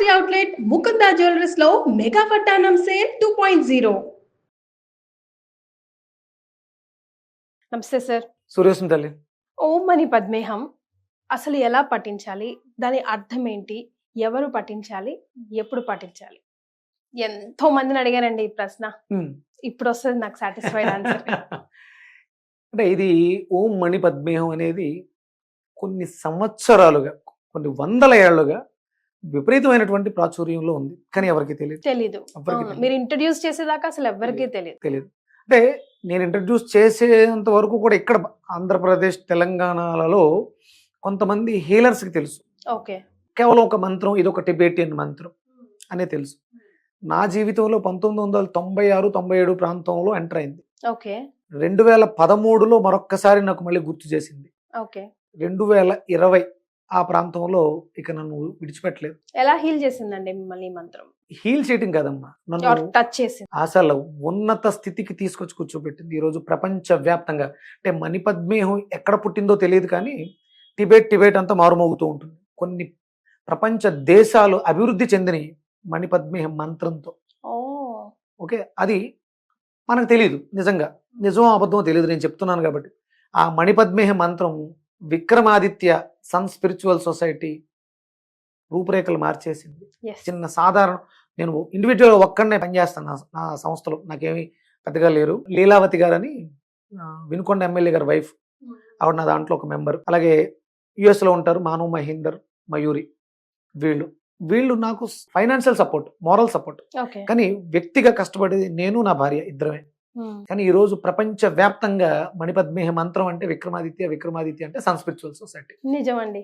Fancy outlet Mukunda jewelleries లో mega వడ్డానం sale 2.0. నమస్తే సార్. సురేష్ని తల్లి. ఓం మని పద్మేహం అసలు ఎలా పఠించాలి? దాని అర్థం ఏంటి? ఎవరు పఠించాలి? ఎప్పుడు పఠించాలి? ఎంతో మందిని అడిగానండి ఈ ప్రశ్న. ఇప్పుడు వస్తుంది నాకు సాటిస్ఫైడ్ ఆన్సర్. అంటే ఇది ఓం మణి పద్మేహం అనేది కొన్ని సంవత్సరాలుగా, కొన్ని వందల ఏళ్లుగా విపరీతమైనటువంటి ప్రాచుర్యంలో ఉంది. కానీ ఎవరికి తెలియదు. తెలీదు. మీరు ఇంట్రడ్యూస్ చేసేదాకా అసలు ఎవరికీ తెలియదు. అంటే నేను ఇంట్రడ్యూస్ చేసేంత వరకు కూడా ఇక్కడ ఆంధ్రప్రదేశ్, తెలంగాణలలో కొంతమంది హీలర్స్కి తెలుసు. ఓకే. కేవలం ఒక మంత్రం, ఇది ఒక టిబెటియన్ మంత్రం అనే తెలుసు. నా జీవితంలో 1996-97 ప్రాంతంలో ఎంటర్ అయింది. ఓకే. 2013లో మరొక్కసారి నాకు మళ్ళీ గుర్తు చేసింది. ఓకే. 2020 ఆ ప్రాంతంలో ఇక నన్ను విడిచిపెట్టలేదు. ఎలా హీల్ చేసిందండి మిమ్మల్ని ఈ మంత్రం? హీల్ చేయటం కాదమ్మా, నన్ను టచ్ చేసింది. అసలు ఉన్నత స్థితికి తీసుకొచ్చి కూర్చోబెట్టింది. ఈరోజు ప్రపంచ వ్యాప్తంగా అంటే మణిపద్మేహం ఎక్కడ పుట్టిందో తెలియదు, కానీ టిబెట్ అంతా మారుమోగుతూ ఉంటుంది. కొన్ని ప్రపంచ దేశాలు అభివృద్ధి చెందినవి మణిపద్మేహం మంత్రంతో. ఓకే, అది మనకు తెలియదు. నిజంగా నిజమో అబద్ధమో తెలియదు, నేను చెప్తున్నాను కాబట్టి. ఆ మణిపద్మేహ మంత్రం విక్రమాదిత్య సన్ స్పిరిచువల్ సొసైటీ రూపురేఖలు మార్చేసింది. చిన్న సాధారణ, నేను ఇండివిజువల్ ఒక్కడనే పనిచేస్తాను నా సంస్థలో, నాకేమీ పెద్దగా లేరు. లీలావతి గారు అని వినుకొండ ఎమ్మెల్యే గారి వైఫ్, ఆవిడ నా దాంట్లో ఒక మెంబర్. అలాగే యుఎస్లో ఉంటారు మానవ్ మహేందర్, మయూరి. వీళ్ళు నాకు ఫైనాన్షియల్ సపోర్ట్, మోరల్ సపోర్ట్. కానీ వ్యక్తిగా కష్టపడేది నేను, నా భార్య ఇద్దరమే. కానీ ఈ రోజు ప్రపంచ వ్యాప్తంగా మణిపద్మేహ మంత్రం అంటే విక్రమాదిత్య అంటే సన్ స్పిరిచువల్ సొసైటీ. నిజమండి,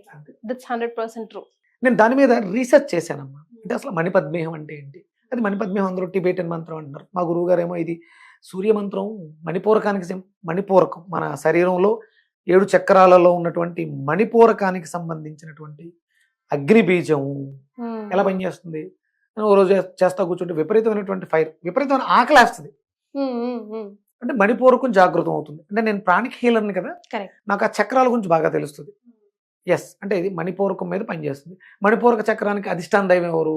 దట్స్ 100% ట్రూ. నేను దాని మీద రీసెర్చ్ చేశానమ్మా. అంటే అసలు మణిపద్మేహం అంటే ఏంటి? అది మణిపద్మేహం అందరూ టిబెటియన్ మంత్రం అంటున్నారు. మా గురువు గారేమో ఇది సూర్య మంత్రం, మణిపూరకానికి మణిపూరకం, మన శరీరంలో 7 చక్రాలలో ఉన్నటువంటి మణిపూరకానికి సంబంధించినటువంటి అగ్ని బీజం ఎలా పనిచేస్తుంది. ఓ రోజు చేస్తా కూర్చుంటే విపరీతమైనటువంటి ఫైర్, విపరీతమైన ఆకలి వేస్తుంది. అంటే మణిపూరకం జాగృతం అవుతుంది. అంటే నేను ప్రాణిక్ హీలర్ని కదా, నాకు ఆ చక్రాల గురించి బాగా తెలుస్తుంది. ఎస్, అంటే ఇది మణిపూరకం మీద పనిచేస్తుంది. మణిపూరక చక్రానికి అధిష్టాన దైవం ఎవరు?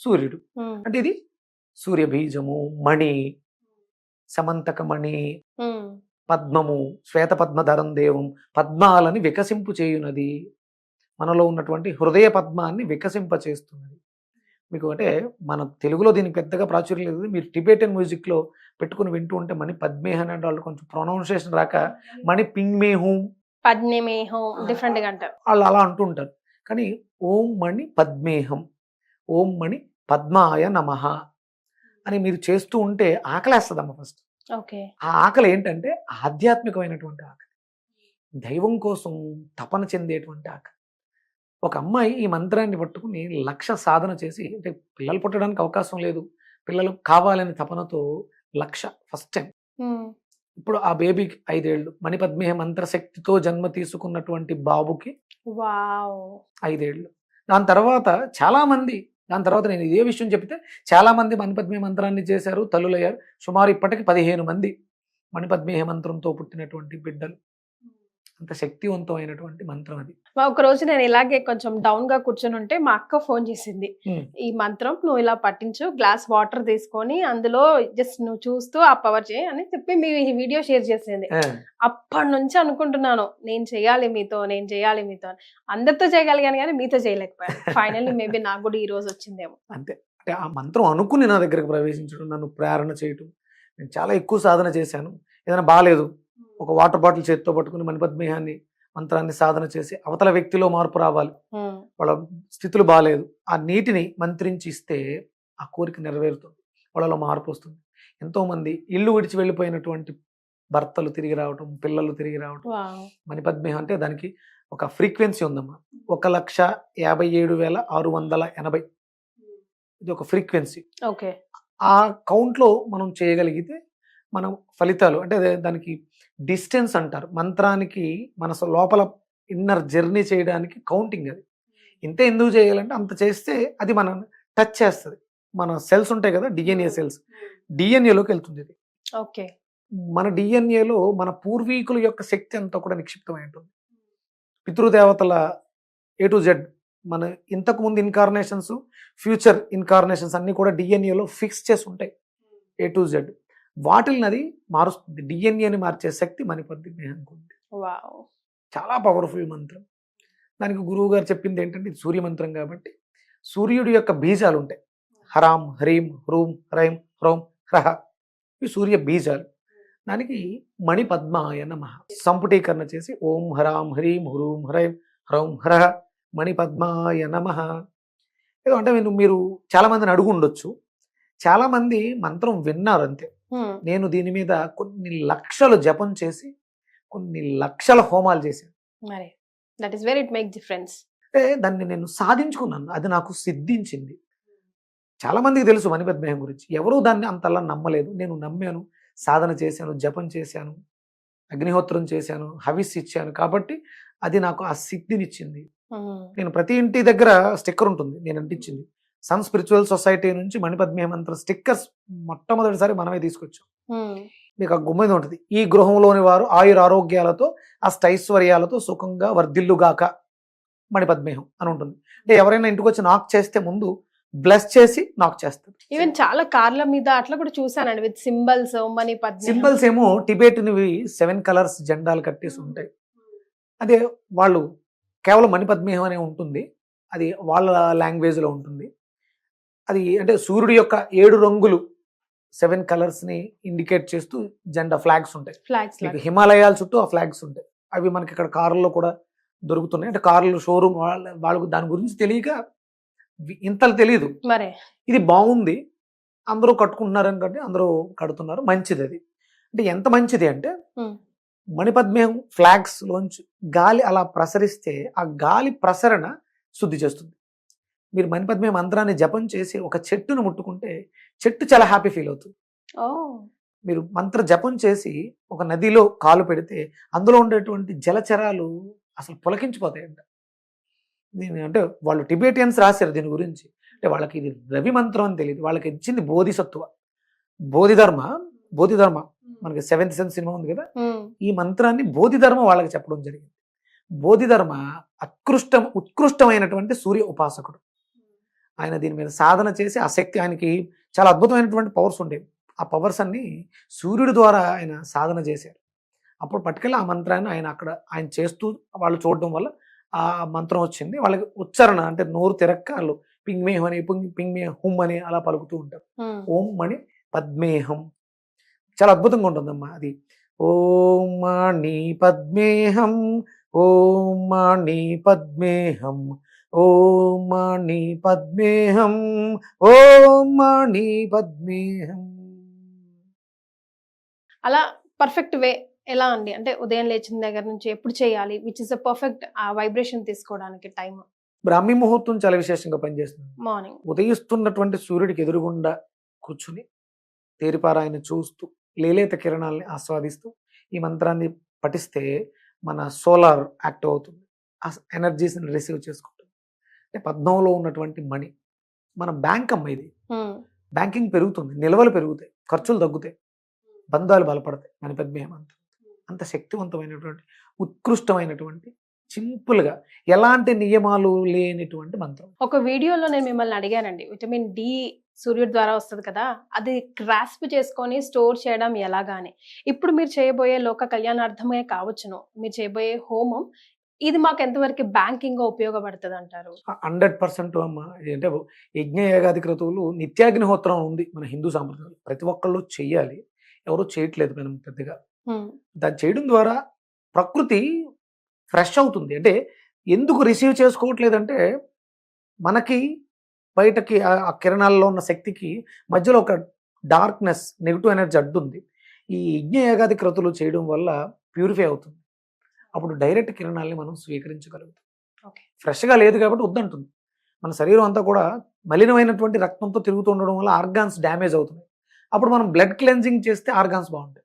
సూర్యుడు. అంటే ఇది సూర్య బీజము, మణి, సమంతక మణి, పద్మము, శ్వేత పద్మధరం దేవం, పద్మాలని వికసింపు చేయునది, మనలో ఉన్నటువంటి హృదయ పద్మాన్ని వికసింప చేస్తున్నది. మీకు అంటే మన తెలుగులో దీనికి పెద్దగా ప్రాచుర్యం లేదు. మీరు టిబెటియన్ మ్యూజిక్లో పెట్టుకుని వింటూ ఉంటే మణి పద్మేహం అనే వాళ్ళు కొంచెం ప్రొనౌన్సియేషన్ రాక మణి పింగ్మేహం, పద్మేహం డిఫరెంట్ గా అంటారు, వాళ్ళు అలా అంటూ ఉంటారు. కానీ ఓం మణి పద్మేహం, ఓం మణి పద్మాయ నమః అని మీరు చేస్తూ ఉంటే ఆకలేస్తుందమ్మ. ఫస్ట్ ఆ ఆకలి ఏంటంటే ఆధ్యాత్మికమైనటువంటి ఆకలి, దైవం కోసం తపన చెందేటువంటి ఆకలి. ఒక అమ్మాయి ఈ మంత్రాన్ని పట్టుకుని 1,00,000 సాధన చేసి, అంటే పిల్లలు పుట్టడానికి అవకాశం లేదు, పిల్లలు కావాలని తపనతో 1,00,000 ఫస్ట్ టైం. ఇప్పుడు ఆ బేబీకి 5 ఏళ్ళు, మణిపద్మేహ మంత్రశక్తితో జన్మ తీసుకున్నటువంటి బాబుకి 5 ఏళ్ళు. దాని తర్వాత నేను ఇదే విషయం చెప్తే చాలా మంది మణిపద్మేహ మంత్రాన్ని చేశారు, తల్లులయ్యారు. సుమారు ఇప్పటికి 15 మంది మణిపద్మేహ మంత్రంతో పుట్టినటువంటి బిడ్డలు. అంత శక్తివంతమైనటువంటి మంత్రం అది. ఒక రోజు నేను ఇలాగే కొంచెం డౌన్ గా కూర్చొని ఉంటే మా అక్క ఫోన్ చేసింది, ఈ మంత్రం నువ్వు ఇలా పట్టించు, గ్లాస్ వాటర్ తీసుకొని అందులో జస్ట్ నువ్వు చూస్తూ ఆ పవర్ చేయి అని చెప్పి మీ వీడియో షేర్ చేసింది. అప్పటి నుంచి అనుకుంటున్నాను నేను చేయాలి మీతో అందరితో చేయగలిగాను కానీ మీతో చేయలేకపోయాను. ఫైనల్లీ మేబీ నాకు కూడా ఈ రోజు వచ్చిందేమో. అంతే, అంటే ఆ మంత్రం అనుకుని నా దగ్గరకు ప్రవేశించడం, నన్ను ప్రేరణ చేయటం. నేను చాలా ఎక్కువ సాధన చేశాను. ఏదైనా బాగాలేదు, ఒక వాటర్ బాటిల్ చేతితో పట్టుకుని మణిపద్మేహాన్ని మంత్రాన్ని సాధన చేసి అవతల వ్యక్తిలో మార్పు రావాలి, వాళ్ళ స్థితులు బాగాలేదు, ఆ నీటిని మంత్రించి ఇస్తే ఆ కోరిక నెరవేరుతుంది, వాళ్ళలో మార్పు వస్తుంది. ఎంతోమంది ఇల్లు విడిచి వెళ్ళిపోయినటువంటి భర్తలు తిరిగి రావటం, పిల్లలు తిరిగి రావటం. మణిపద్మేహం అంటే దానికి ఒక ఫ్రీక్వెన్సీ ఉందమ్మా, 1,57,680 ఇది ఒక ఫ్రీక్వెన్సీ. ఆ కౌంట్లో మనం చేయగలిగితే మనం ఫలితాలు, అంటే దానికి డిస్టెన్స్ అంటారు. మంత్రానికి మన లోపల ఇన్నర్ జర్నీ చేయడానికి కౌంటింగ్ అది. ఇంతే ఎందుకు చేయాలంటే అంత చేస్తే అది మనం టచ్ చేస్తుంది. మన సెల్స్ ఉంటాయి కదా, డిఎన్ఏ సెల్స్, డిఎన్ఏలోకి వెళ్తుంది ఇది. మన డిఎన్ఏలో మన పూర్వీకుల యొక్క శక్తి అంతా కూడా నిక్షిప్తమై ఉంటుంది. పితృదేవతల A to Z మన ఇంతకు ముందు ఇన్కార్నేషన్స్, ఫ్యూచర్ ఇన్కార్నేషన్స్ అన్నీ కూడా డిఎన్ఏలో ఫిక్స్ చేసి ఉంటాయి A to Z. వాటిని అది మారుస్తుంది. డిఎన్ఏని మార్చే శక్తి మణిపద్మేహంకి ఉంది. వావ్. చాలా పవర్ఫుల్ మంత్రం. దానికి గురువు గారు చెప్పింది ఏంటంటే ఇది సూర్య మంత్రం కాబట్టి సూర్యుడి యొక్క బీజాలు ఉంటాయి. హరాం, హ్రీం, హ్రూం, హ్రైం, హ్రౌం, హ్రహ, ఇవి సూర్య బీజాలు. దానికి మణిపద్మాయ నమః సంపుటీకరణ చేసి ఓం హరాం హ్రీం హ్రూం హ్రైం హ్రౌం హ్రహ మణిపద్మాయ నమః. ఏదో అంటే మీరు చాలా మందిని అడుగు ఉండొచ్చు, చాలా మంది మంత్రం విన్నారు అంతే. నేను దీని మీద కొన్ని లక్షలు జపం చేసి కొన్ని లక్షల హోమాలు చేశాను. మరి that is where it make difference. అంటే దాన్ని నేను సాధించుకున్నాను, అది నాకు సిద్ధించింది. చాలా మందికి తెలుసు మణిపద్మేహం గురించి, ఎవరూ దాన్ని అంతలా నమ్మలేదు. నేను నమ్మాను, సాధన చేశాను, జపం చేశాను, అగ్నిహోత్రం చేశాను, హవిస్ ఇచ్చాను, కాబట్టి అది నాకు ఆ సిద్ధినిచ్చింది. నేను ప్రతి ఇంటి దగ్గర స్టిక్కర్ ఉంటుంది, నేను అంటించింది. సన్ స్పిరిచువల్ సొసైటీ నుంచి మణిపద్మేహ మంత్ర స్టిక్కర్స్ మొట్టమొదటిసారి మనమే తీసుకొచ్చాం. మీకు ఆ గుమ్మ మీద ఉంటుంది, ఈ గృహంలోని వారు ఆయుర ఆరోగ్యాలతో అష్టైశ్వర్యాలతో సుఖంగా వర్ధిల్లుగాక మణిపద్మేహం అని ఉంటుంది. అంటే ఎవరైనా ఇంటికి వచ్చి నాక్ చేస్తే ముందు బ్లెస్ చేసి నాక్ చేస్తారు. ఈవెన్ చాలా కార్ల మీద అట్లా కూడా చూసానండి విత్ సింబల్స్ మణిపద్మేహం. సింబల్స్ ఏమో టిబెట్నివి 7 కలర్స్ జెండాలు కట్టేసి ఉంటాయి. అదే వాళ్ళు కేవలం మణిపద్మేహం అనే ఉంటుంది, అది వాళ్ళ లాంగ్వేజ్లో ఉంటుంది. అది అంటే సూర్యుడి యొక్క 7 రంగులు 7 కలర్స్ని ఇండికేట్ చేస్తూ జెండా ఫ్లాగ్స్ ఉంటాయి. ఫ్లాగ్స్ మీకు హిమాలయాల చుట్టూ ఆ ఫ్లాగ్స్ ఉంటాయి. అవి మనకి ఇక్కడ కార్లలో కూడా దొరుకుతున్నాయి. అంటే కార్లు షోరూమ్ వాళ్ళకు దాని గురించి తెలియక ఇంతలు తెలియదు. మరే ఇది బాగుంది, అందరూ కట్టుకుంటున్నారు అంటే అందరూ కడుతున్నారు, మంచిది. అది అంటే ఎంత మంచిది అంటే మణిపద్మేహం ఫ్లాగ్స్ లోంచి గాలి అలా ప్రసరిస్తే ఆ గాలి ప్రసరణ శుద్ధి చేస్తుంది. మీరు మణిపద్మేహం మంత్రాన్ని జపం చేసి ఒక చెట్టును ముట్టుకుంటే చెట్టు చాలా హ్యాపీ ఫీల్ అవుతుంది. మీరు మంత్ర జపం చేసి ఒక నదిలో కాలు పెడితే అందులో ఉండేటువంటి జలచరాలు అసలు పులకించిపోతాయంట. దీని అంటే వాళ్ళు టిబెటియన్స్ రాశారు దీని గురించి. అంటే వాళ్ళకి ఇది రవి మంత్రం అని తెలియదు, వాళ్ళకి ఇచ్చింది బోధిసత్వ, బోధిధర్మ. మనకి 7th సెన్స్ సినిమా ఉంది కదా, ఈ మంత్రాన్ని బోధిధర్మ వాళ్ళకి చెప్పడం జరిగింది. బోధిధర్మ ఉత్కృష్టమైనటువంటి సూర్య ఉపాసకుడు. ఆయన దీని మీద సాధన చేసి ఆ శక్తి, ఆయనకి చాలా అద్భుతమైనటువంటి పవర్స్ ఉండేవి. ఆ పవర్స్ అన్ని సూర్యుడి ద్వారా ఆయన సాధన చేశారు. అప్పుడు పట్టుకెళ్ళి ఆ మంత్రాన్ని ఆయన చేస్తూ వాళ్ళు చూడడం వల్ల ఆ మంత్రం వచ్చింది. వాళ్ళకి ఉచ్చారణ అంటే నోరు తిరక్క వాళ్ళు పింగ్మేహం అని పింగ్మేహం హుమ్ అని అలా పలుకుతూ ఉంటారు. ఓం మణి పద్మేహం చాలా అద్భుతంగా ఉంటుందమ్మా అది. ఓం మణి పద్మేహం, ఓం మణి పద్మేహం, ఓం మణి పద్మేహం, ఓం మణి పద్మేహం. అలా పర్ఫెక్ట్ వే ఎలా అండి? అంటే ఉదయం లేచిన దగ్గర నుంచి ఎప్పుడు చేయాలి, which is the perfect vibration తీసుకోవడానికి టైం? బ్రాహ్మీ ముహూర్తం చాలా విశేషంగా పనిచేస్తుంది. మార్నింగ్ ఉదయిస్తున్నటువంటి సూర్యుడికి ఎదురుగుండా కూర్చుని తేరిపారాయణ చూస్తూ లేలేత కిరణాలని ఆస్వాదిస్తూ ఈ మంత్రాన్ని పఠిస్తే మన సోలార్ యాక్టివ్ అవుతుంది, ఆ ఎనర్జీస్ని రిసీవ్ చేసుకుంటుంది. అంటే పద్మంలో ఉన్నటువంటి మణి మన బ్యాంక్ అమ్మ, ఇది బ్యాంకింగ్ పెరుగుతుంది, నిల్వలు పెరుగుతాయి, ఖర్చులు తగ్గుతాయి, బంధాలు బలపడతాయి. మణిపద్మేహం అంత శక్తివంతమైనటువంటి ఉత్కృష్టమైనటువంటి సింపుల్గా ఎలాంటి నియమాలు లేనిటువంటి మంత్రం. ఒక వీడియోలో నేను మిమ్మల్ని అడిగానండి, విటమిన్ డి సూర్యుడి ద్వారా వస్తుంది కదా, అది గ్రాస్ప్ చేసుకొని స్టోర్ చేయడం ఎలాగాని. ఇప్పుడు మీరు చేయబోయే లోక కళ్యాణార్థమే కావచ్చును, మీరు చేయబోయే హోమం ఇది మాకు ఎంతవరకు బ్యాంకింగ్ ఉపయోగపడుతుంది అంటారు? 100% అమ్మ. అంటే యజ్ఞ యాగాది క్రతువులు నిత్యాగ్నిహోత్రం ఉంది మన హిందూ సాంప్రదాయం, ప్రతి ఒక్కళ్ళు చెయ్యాలి, ఎవరు చేయట్లేదు మనం పెద్దగా. దాన్ని చేయడం ద్వారా ప్రకృతి ఫ్రెష్ అవుతుంది. అంటే ఎందుకు రిసీవ్ చేసుకోవట్లేదంటే మనకి బయటకి ఆ కిరణాల్లో ఉన్న శక్తికి మధ్యలో ఒక డార్క్నెస్, నెగిటివ్ ఎనర్జీ అడ్డుంది. ఈ యజ్ఞ యాగాది క్రతువులు చేయడం వల్ల ప్యూరిఫై అవుతుంది. అప్పుడు డైరెక్ట్ కిరణాలని మనం స్వీకరించగలుగుతాం. ఫ్రెష్గా లేదు కాబట్టి వద్దంటుంది. మన శరీరం అంతా కూడా మలినమైనటువంటి రక్తంతో తిరుగుతూ ఉండడం వల్ల ఆర్గాన్స్ డ్యామేజ్ అవుతున్నాయి. అప్పుడు మనం బ్లడ్ క్లెన్జింగ్ చేస్తే ఆర్గాన్స్ బాగుంటాయి.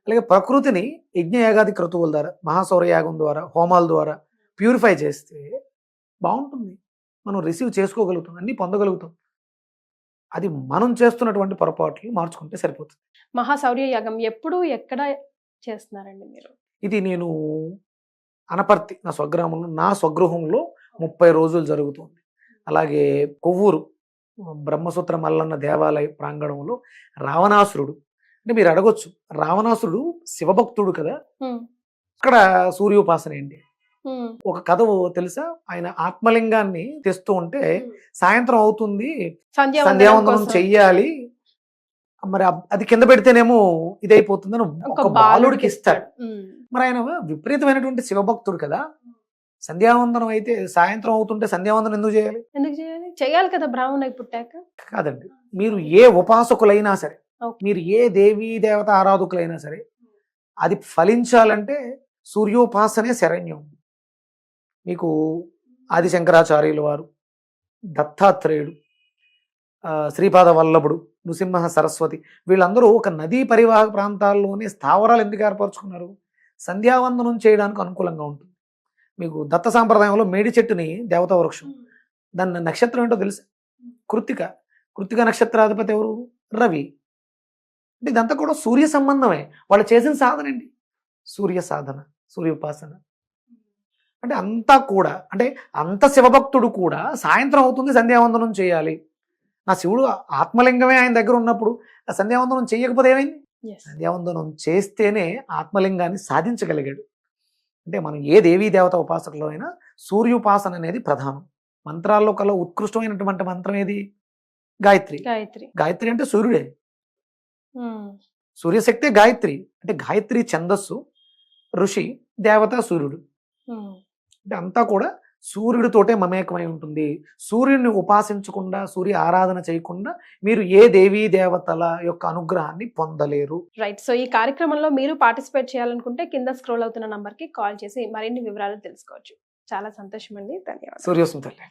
అలాగే ప్రకృతిని యజ్ఞయాగాది క్రతువుల ద్వారా, మహాసౌరయాగం ద్వారా, హోమాల ద్వారా ప్యూరిఫై చేస్తే బాగుంటుంది. మనం రిసీవ్ చేసుకోగలుగుతాం, అన్నీ పొందగలుగుతాం. అది మనం చేస్తున్నటువంటి పొరపాట్లు మార్చుకుంటే సరిపోతుంది. మహాశౌర్య యాగం ఎప్పుడు ఎక్కడ చేస్తున్నారండి మీరు? ఇది నేను అనపర్తి, నా స్వగ్రామంలో, నా స్వగృహంలో 30 రోజులు జరుగుతుంది. అలాగే కొవ్వూరు బ్రహ్మసూత్ర మల్లన్న దేవాలయ ప్రాంగణంలో రావణాసురుడు, అంటే మీరు అడగొచ్చు రావణాసురుడు శివభక్తుడు కదా, ఉమ్, అక్కడ సూర్యోపాసన ఏంటి? ఉమ్, ఒక కథ తెలుసా? ఆయన ఆత్మలింగాన్ని తెస్తూ ఉంటే సాయంత్రం అవుతుంది, సంధ్యావందనం సంధ్యావందనం కోసం చెయ్యాలి, మరి అది కింద పెడితేనేమో ఇదైపోతుందని ఒక బాలుడికి ఇస్తాడు. ఉమ్, మరి ఆయన విపరీతమైనటువంటి శివభక్తుడు కదా, సంధ్యావందనం అయితే సాయంత్రం అవుతుంటే సంధ్యావందనం ఎందుకు చేయాలి? ఎందుకు చేయాలి? చేయాలి కదా బ్రాహ్మణుడికి పుట్టాక. కాదండి, మీరు ఏ ఉపాసకులైనా సరే, Okay. మీరు ఏ దేవీ దేవత ఆరాధకులైనా సరే, అది ఫలించాలంటే సూర్యోపాసనే శరణ్యం. మీకు ఆది శంకరాచార్యుల వారు, దత్తాత్రేయుడు, శ్రీపాద వల్లభుడు, నృసింహ సరస్వతి, వీళ్ళందరూ ఒక నదీ పరివాహక ప్రాంతాల్లోనే స్థావరాలు ఎందుకు ఏర్పరచుకున్నారు? సంధ్యావందనం చేయడానికి అనుకూలంగా ఉంటుంది. మీకు దత్త సాంప్రదాయంలో మేడి చెట్టుని దేవతా వృక్షం, దాని నక్షత్రం ఏంటో తెలుసా? కృత్తిక. కృత్తిక నక్షత్రాధిపతి ఎవరు? రవి. అంటే ఇదంతా కూడా సూర్య సంబంధమే. వాళ్ళు చేసిన సాధన ఏంటి? సూర్య సాధన, సూర్యోపాసన. అంటే అంతా కూడా, అంటే అంత శివభక్తుడు కూడా సాయంత్రం అవుతుంది సంధ్యావందనం చేయాలి. నా శివుడు ఆత్మలింగమే ఆయన దగ్గర ఉన్నప్పుడు ఆ సంధ్యావందనం చేయకపోతే ఏమైంది? Yes. సంధ్యావందనం చేస్తేనే ఆత్మలింగాన్ని సాధించగలిగాడు. అంటే మనం ఏ దేవీ దేవత ఉపాసకులో అయినా సూర్యోపాసన అనేది ప్రధానం. మంత్రాల్లో కల్లా ఉత్కృష్టమైనటువంటి మంత్రం ఏది? గాయత్రి. గాయత్రి. గాయత్రి అంటే సూర్యుడే, ఉమ్, సూర్యశక్తే గాయత్రి. అంటే గాయత్రి ఛందస్సు, ఋషి, దేవత సూర్యుడు. ఉమ్, అంటే అంతా కూడా సూర్యుడితోటే మమేకమై ఉంటుంది. సూర్యుడిని ఉపాసించకుండా, సూర్య ఆరాధన చేయకుండా మీరు ఏ దేవీ దేవతల యొక్క అనుగ్రహాన్ని పొందలేరు. రైట్. సో ఈ కార్యక్రమంలో మీరు పార్టిసిపేట్ చేయాలనుకుంటే కింద స్క్రోల్ అవుతున్న నంబర్కి కాల్ చేసి మరిన్ని వివరాలు తెలుసుకోవచ్చు. చాలా సంతోషం అండి, ధన్యవాదాలు. సూర్యోస్మి తల్లి.